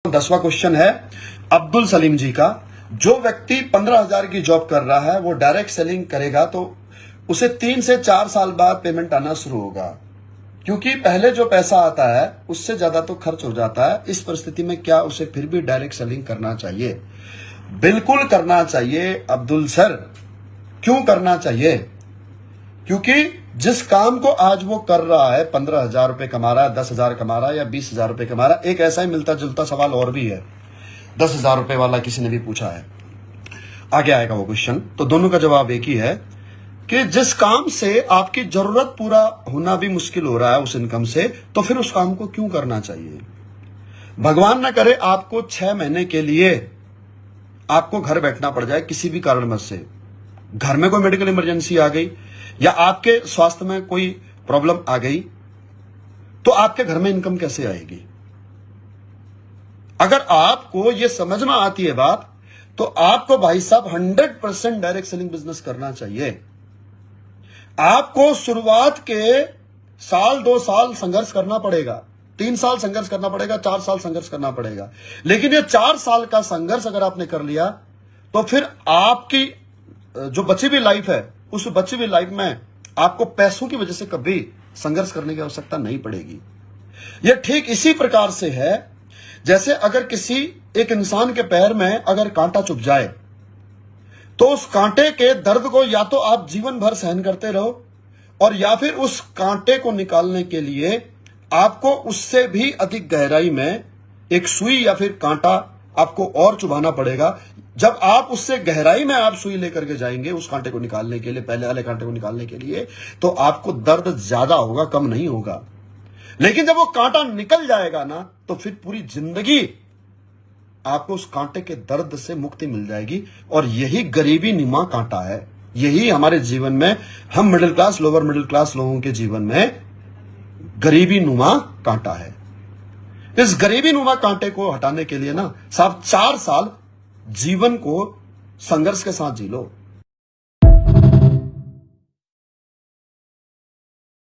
10वां question है अब्दुल सलीम जी का। जो व्यक्ति 15,000 की जॉब कर रहा है वो डायरेक्ट सेलिंग करेगा तो उसे 3 से 4 साल बाद पेमेंट आना शुरू होगा, क्योंकि पहले जो पैसा आता है उससे ज्यादा तो खर्च हो जाता है। इस परिस्थिति में क्या उसे फिर भी डायरेक्ट सेलिंग करना चाहिए? बिल्कुल करना चाहिए अब्दुल सर। क्यों करना चाहिए? क्योंकि जिस काम को आज वो कर रहा है, 15,000 रुपए कमा रहा है, 10,000 कमा रहा है या 20,000 रुपए कमा रहा है। एक ऐसा ही मिलता जुलता सवाल और भी है, 10,000 रुपए वाला किसी ने भी पूछा है, आगे आएगा वो क्वेश्चन। तो दोनों का जवाब एक ही है कि जिस काम से आपकी जरूरत पूरा होना भी मुश्किल हो रहा है उस इनकम से, तो फिर उस काम को क्यों करना चाहिए? भगवान ना करे आपको 6 महीने के लिए आपको घर बैठना पड़ जाए किसी भी कारणवश से, घर में कोई मेडिकल इमरजेंसी आ गई या आपके स्वास्थ्य में कोई प्रॉब्लम आ गई, तो आपके घर में इनकम कैसे आएगी? अगर आपको यह समझ में आती है बात, तो आपको भाई साहब 100% डायरेक्ट सेलिंग बिजनेस करना चाहिए। आपको शुरुआत के साल 2 साल संघर्ष करना पड़ेगा, 3 साल संघर्ष करना पड़ेगा, 4 साल संघर्ष करना पड़ेगा, लेकिन ये 4 साल का संघर्ष अगर आपने कर लिया तो फिर आपकी जो बची हुई लाइफ है, उस बची हुई लाइफ में आपको पैसों की वजह से कभी संघर्ष करने की आवश्यकता नहीं पड़ेगी। यह ठीक इसी प्रकार से है जैसे अगर किसी एक इंसान के पैर में अगर कांटा चुभ जाए तो उस कांटे के दर्द को या तो आप जीवन भर सहन करते रहो, और या फिर उस कांटे को निकालने के लिए आपको उससे भी अधिक गहराई में एक सुई या फिर कांटा आपको और चुभाना पड़ेगा। जब आप उससे गहराई में आप सुई लेकर के जाएंगे उस कांटे को निकालने के लिए, पहले वाले कांटे को निकालने के लिए, तो आपको दर्द ज्यादा होगा, कम नहीं होगा। लेकिन जब वो कांटा निकल जाएगा ना, तो फिर पूरी जिंदगी आपको उस कांटे के दर्द से मुक्ति मिल जाएगी। और यही गरीबी नुमा कांटा है, यही हमारे जीवन में, हम middle class, lower middle class लोगों के जीवन में गरीबी नुमा कांटा है। इस गरीबी नुमा कांटे को हटाने के लिए ना साहब 4 साल जीवन को संघर्ष के साथ जी लो।